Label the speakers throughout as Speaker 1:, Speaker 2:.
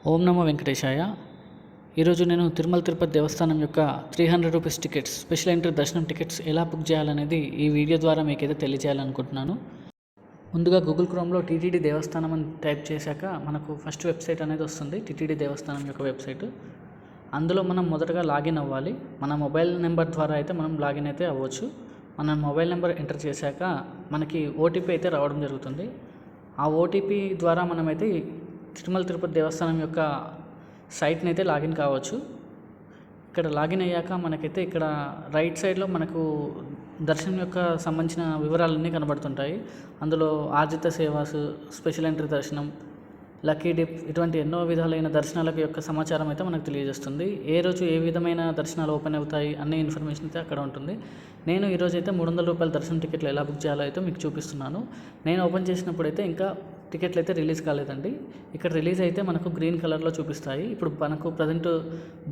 Speaker 1: ఓం నమో వెంకటేశాయ. ఈరోజు నేను తిరుమల తిరుపతి దేవస్థానం యొక్క 300 రూపీస్ టికెట్స్, స్పెషల్ ఎంట్రీ దర్శనం టికెట్స్ ఎలా బుక్ చేయాలనేది ఈ వీడియో ద్వారా మీకైతే తెలియజేయాలనుకుంటున్నాను. ముందుగా గూగుల్ క్రోమ్లో టీటీడీ దేవస్థానం అని టైప్ చేశాక మనకు ఫస్ట్ వెబ్సైట్ అనేది వస్తుంది, టీటీడీ దేవస్థానం యొక్క వెబ్సైట్. అందులో మనం మొదటగా లాగిన్ అవ్వాలి. మన మొబైల్ నెంబర్ ద్వారా అయితే మనం లాగిన్ అయితే అవ్వచ్చు. మన మొబైల్ నెంబర్ ఎంటర్ చేశాక మనకి ఓటీపీ అయితే రావడం జరుగుతుంది. ఆ ఓటీపీ ద్వారా మనమైతే తిరుమల తిరుపతి దేవస్థానం యొక్క సైట్ని అయితే లాగిన్ కావచ్చు. ఇక్కడ లాగిన్ అయ్యాక మనకైతే ఇక్కడ రైట్ సైడ్లో మనకు దర్శనం యొక్క సంబంధించిన వివరాలన్నీ కనబడుతుంటాయి. అందులో ఆర్జిత సేవాసు, స్పెషల్ ఎంట్రీ దర్శనం, లక్కీ డిప్ ఇటువంటి ఎన్నో విధాలైన దర్శనాలకు యొక్క సమాచారం అయితే మనకు తెలియజేస్తుంది. ఏ రోజు ఏ విధమైన దర్శనాలు ఓపెన్ అవుతాయి అనే ఇన్ఫర్మేషన్ అయితే అక్కడ ఉంటుంది. నేను ఈరోజు అయితే 300 రూపాయల దర్శనం టికెట్లు ఎలా బుక్ చేయాలో అయితే మీకు చూపిస్తున్నాను. నేను ఓపెన్ చేసినప్పుడు అయితే ఇంకా టికెట్లు అయితే రిలీజ్ కాలేదండి. ఇక్కడ రిలీజ్ అయితే మనకు గ్రీన్ కలర్లో చూపిస్తాయి. ఇప్పుడు మనకు ప్రజెంట్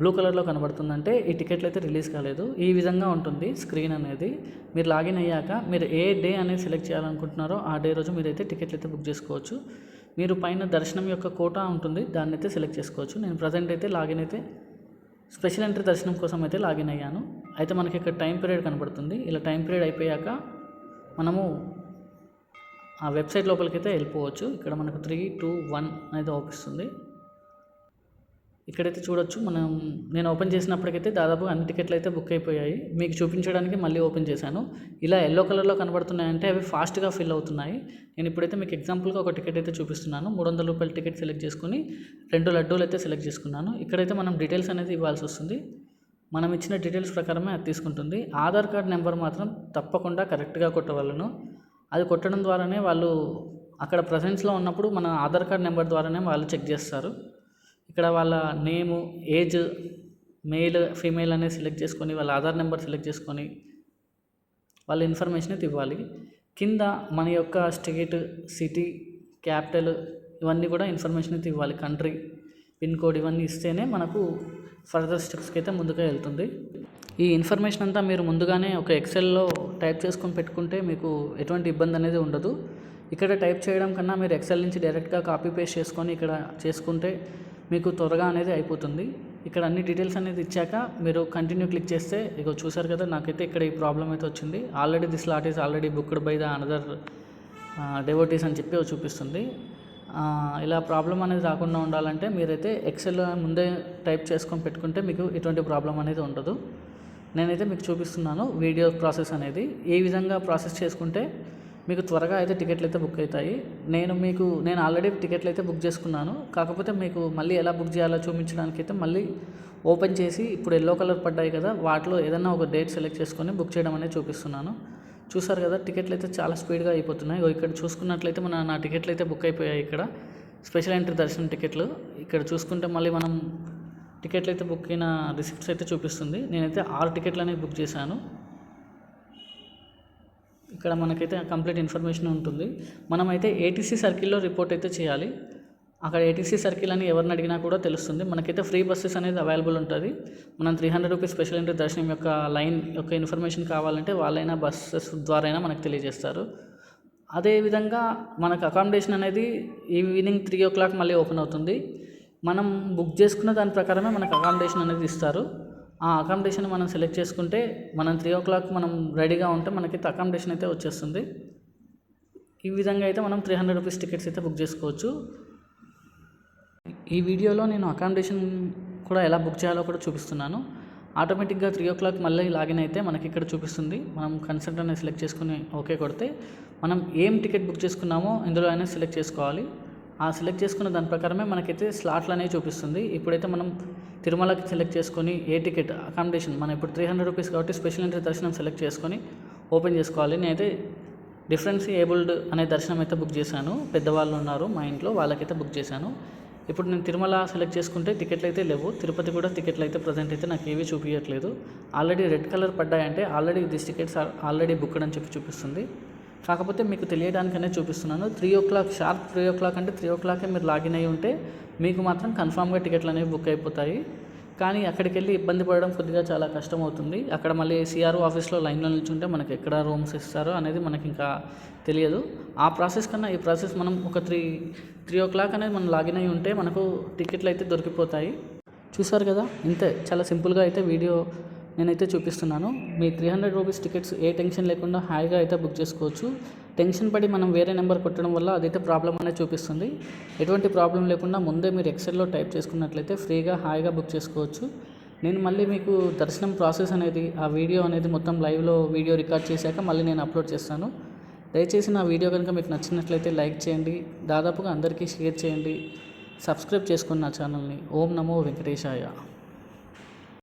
Speaker 1: బ్లూ కలర్లో కనబడుతుందంటే ఈ టికెట్లు అయితే రిలీజ్ కాలేదు. ఈ విధంగా ఉంటుంది స్క్రీన్ అనేది. మీరు లాగిన్ అయ్యాక మీరు ఏ డే అనేది సెలెక్ట్ చేయాలనుకుంటున్నారో ఆ డే రోజు మీరైతే టికెట్లు అయితే బుక్ చేసుకోవచ్చు. మీరు పైన దర్శనం యొక్క కోటా ఉంటుంది, దాన్ని అయితే సెలెక్ట్ చేసుకోవచ్చు. నేను ప్రజెంట్ అయితే లాగిన్ అయితే స్పెషల్ ఎంట్రీ దర్శనం కోసం అయితే లాగిన్ అయ్యాను. అయితే మనకి ఇక్కడ టైం పీరియడ్ కనబడుతుంది. ఇలా టైం పీరియడ్ అయిపోయాక మనము ఆ వెబ్సైట్ లోపలికి అయితే వెళ్ళిపోవచ్చు. ఇక్కడ మనకు 3, 2, 1 అనేది అవుపిస్తుంది. ఇక్కడైతే చూడొచ్చు. నేను ఓపెన్ చేసినప్పటికైతే దాదాపు అన్ని టికెట్లు అయితే బుక్ అయిపోయాయి. మీకు చూపించడానికి మళ్ళీ ఓపెన్ చేశాను. ఇలా ఎల్లో కలర్లో కనబడుతున్నాయంటే అవి ఫాస్ట్గా ఫిల్ అవుతున్నాయి. నేను ఇప్పుడైతే మీకు ఎగ్జాంపుల్గా ఒక టికెట్ అయితే చూపిస్తున్నాను. 300 రూపాయల టికెట్ సెలెక్ట్ చేసుకుని 2 లడ్డూలు అయితే సెలెక్ట్ చేసుకున్నాను. ఇక్కడైతే మనం డీటెయిల్స్ అనేది ఇవ్వాల్సి వస్తుంది. మనం ఇచ్చిన డీటెయిల్స్ ప్రకారమే అది తీసుకుంటుంది. ఆధార్ కార్డ్ నెంబర్ మాత్రం తప్పకుండా కరెక్ట్గా కొట్టవలను. అది కొట్టడం ద్వారానే వాళ్ళు అక్కడ ప్రజెన్స్లో ఉన్నప్పుడు మన ఆధార్ కార్డ్ నెంబర్ ద్వారానే వాళ్ళు చెక్ చేస్తారు. ఇక్కడ వాళ్ళ నేము, ఏజ్, మేల్, ఫీమేల్ అనేది సెలెక్ట్ చేసుకొని వాళ్ళ ఆధార్ నెంబర్ సెలెక్ట్ చేసుకొని వాళ్ళ ఇన్ఫర్మేషన్ అయితే ఇవ్వాలి. కింద మన యొక్క స్టేట్, సిటీ, క్యాపిటల్ ఇవన్నీ కూడా ఇన్ఫర్మేషన్ అయితే ఇవ్వాలి. కంట్రీ, పిన్ కోడ్ ఇవన్నీ ఇస్తేనే మనకు ఫర్దర్ స్టెప్స్కి అయితే ముందుగా వెళ్తుంది. ఈ ఇన్ఫర్మేషన్ అంతా మీరు ముందుగానే ఒక ఎక్సెల్లో టైప్ చేసుకొని పెట్టుకుంటే మీకు ఎటువంటి ఇబ్బంది అనేది ఉండదు. ఇక్కడ టైప్ చేయడం కన్నా మీరు ఎక్సెల్ నుంచి డైరెక్ట్గా కాపీ పేస్ట్ చేసుకొని ఇక్కడ చేసుకుంటే మీకు త్వరగా అనేది అయిపోతుంది. ఇక్కడ అన్ని డీటెయిల్స్ అనేది ఇచ్చాక మీరు కంటిన్యూ క్లిక్ చేస్తే ఇగో చూసారు కదా, నాకైతే ఇక్కడ ఈ ప్రాబ్లం అయితే వచ్చింది. Already the slot is already booked by the another devotees అని చెప్పి చూపిస్తుంది. ఇలా ప్రాబ్లం అనేది రాకుండా ఉండాలంటే మీరైతే ఎక్సెల్ ముందే టైప్ చేసుకొని పెట్టుకుంటే మీకు ఎటువంటి ప్రాబ్లం అనేది ఉండదు. నేనైతే మీకు చూపిస్తున్నాను వీడియో ప్రాసెస్ అనేది. ఏ విధంగా ప్రాసెస్ చేసుకుంటే మీకు త్వరగా అయితే టికెట్లు అయితే బుక్ అవుతాయి. నేను ఆల్రెడీ టికెట్లు అయితే బుక్ చేసుకున్నాను. కాకపోతే మీకు మళ్ళీ ఎలా బుక్ చేయాలో చూపించడానికి అయితే మళ్ళీ ఓపెన్ చేసి ఇప్పుడు ఎల్లో కలర్ పడ్డాయి కదా, వాటిలో ఏదైనా ఒక డేట్ సెలెక్ట్ చేసుకొని బుక్ చేయడం అనేది చూపిస్తున్నాను. చూసారు కదా, టికెట్లు అయితే చాలా స్పీడ్గా అయిపోతున్నాయి. ఇక్కడ చూసుకున్నట్లయితే నా టికెట్లు అయితే బుక్ అయిపోయాయి. ఇక్కడ స్పెషల్ ఎంట్రీ దర్శనం టికెట్లు ఇక్కడ చూసుకుంటే మళ్ళీ మనం టికెట్లు అయితే బుక్ అయిన రిసిప్ట్స్ అయితే చూపిస్తుంది. నేనైతే 6 టికెట్లు అనేవి బుక్ చేశాను. ఇక్కడ మనకైతే కంప్లీట్ ఇన్ఫర్మేషన్ ఉంటుంది. మనమైతే ఏటీసీ సర్కిల్లో రిపోర్ట్ అయితే చేయాలి. అక్కడ ఏటీసీ సర్కిల్ అని ఎవరిని అడిగినా కూడా తెలుస్తుంది. మనకైతే ఫ్రీ బస్సెస్ అనేది అవైలబుల్ ఉంటుంది. మనం 300 రూపీస్ స్పెషల్ ఎంట్రీ దర్శనం యొక్క లైన్ యొక్క ఇన్ఫర్మేషన్ కావాలంటే వాళ్ళైనా బస్సెస్ ద్వారా అయినా మనకు తెలియజేస్తారు. అదేవిధంగా మనకు అకామిడేషన్ అనేది ఈవినింగ్ 3 o'clock మళ్ళీ ఓపెన్ అవుతుంది. మనం బుక్ చేసుకున్న దాని ప్రకారమే మనకు అకామిడేషన్ అనేది ఇస్తారు. ఆ అకామిడేషన్ మనం సెలెక్ట్ చేసుకుంటే మనం 3 o'clock మనం రెడీగా ఉంటే మనకైతే అకామిడేషన్ అయితే వచ్చేస్తుంది. ఈ విధంగా అయితే మనం 300 రూపీస్ టికెట్స్ అయితే బుక్ చేసుకోవచ్చు. ఈ వీడియోలో నేను అకామిడేషన్ కూడా ఎలా బుక్ చేయాలో కూడా చూపిస్తున్నాను. ఆటోమేటిక్గా 3 o'clock మళ్ళీ లాగిన్ అయితే మనకి ఇక్కడ చూపిస్తుంది. మనం కన్సల్ట్ అనేది సెలెక్ట్ చేసుకుని ఓకే కొడితే మనం ఏం టికెట్ బుక్ చేసుకున్నామో ఇందులో అయినా సెలెక్ట్ చేసుకోవాలి. ఆ సెలెక్ట్ చేసుకున్న దాని ప్రకారమే మనకైతే స్లాట్లు అనేవి చూపిస్తుంది. ఇప్పుడైతే మనం తిరుమలకి సెలెక్ట్ చేసుకొని ఏ టికెట్ అకామిడేషన్ మనం ఇప్పుడు 300 రూపీస్ కాబట్టి స్పెషల్ ఎంట్రీ దర్శనం సెలెక్ట్ చేసుకొని ఓపెన్ చేసుకోవాలి. నేనైతే డిఫరెన్స్ ఏబుల్డ్ అనే దర్శనం అయితే బుక్ చేశాను. పెద్దవాళ్ళు ఉన్నారు మా ఇంట్లో, వాళ్ళకైతే బుక్ చేశాను. ఇప్పుడు నేను తిరుమల సెలెక్ట్ చేసుకుంటే టికెట్లు అయితే లేవు. తిరుపతి కూడా టికెట్లు అయితే ప్రజెంట్ అయితే నాకు ఏవీ చూపించట్లేదు. ఆల్రెడీ రెడ్ కలర్ పడ్డాయంటే already this tickets already booked అని చెప్పి చూపిస్తుంది. కాకపోతే మీకు తెలియడానికనే చూపిస్తున్నాను. 3 o'clock షార్ప్ 3 o'clock అంటే 3 o'clock మీరు లాగిన్ అయ్యి ఉంటే మీకు మాత్రం కన్ఫామ్గా టికెట్లు అనేవి బుక్ అయిపోతాయి. కానీ అక్కడికి వెళ్ళి ఇబ్బంది పడడం కొద్దిగా చాలా కష్టం అవుతుంది. అక్కడ మళ్ళీ సిఆర్ఓ ఆఫీస్లో లైన్లో నిల్చుంటే మనకి ఎక్కడ రూమ్స్ ఇస్తారో అనేది మనకి ఇంకా తెలియదు. ఆ ప్రాసెస్ కన్నా ఈ ప్రాసెస్ మనం ఒక 3 o'clock అనేది మనం లాగిన్ అయి ఉంటే మనకు టికెట్లు అయితే దొరికిపోతాయి. చూసారు కదా, ఇంతే చాలా సింపుల్గా అయితే వీడియో నేనైతే చూపిస్తున్నాను. మీ 300 రూపీస్ టికెట్స్ ఏ టెన్షన్ లేకుండా హాయిగా అయితే బుక్ చేసుకోవచ్చు. టెన్షన్ పడి మనం వేరే నెంబర్ కొట్టడం వల్ల అదైతే ప్రాబ్లం అనేది చూపిస్తుంది. ఎటువంటి ప్రాబ్లం లేకుండా ముందే మీరు ఎక్సెల్లో టైప్ చేసుకున్నట్లయితే ఫ్రీగా హాయిగా బుక్ చేసుకోవచ్చు. నేను మళ్ళీ మీకు దర్శనం ప్రాసెస్ అనేది ఆ వీడియో అనేది మొత్తం లైవ్లో వీడియో రికార్డ్ చేశాక మళ్ళీ నేను అప్లోడ్ చేస్తాను. దయచేసి నా వీడియో కనుక మీకు నచ్చినట్లయితే లైక్ చేయండి, దాదాపుగా అందరికీ షేర్ చేయండి, సబ్స్క్రైబ్ చేసుకోండి నా ఛానల్ని. ఓం నమో వెంకటేశాయ.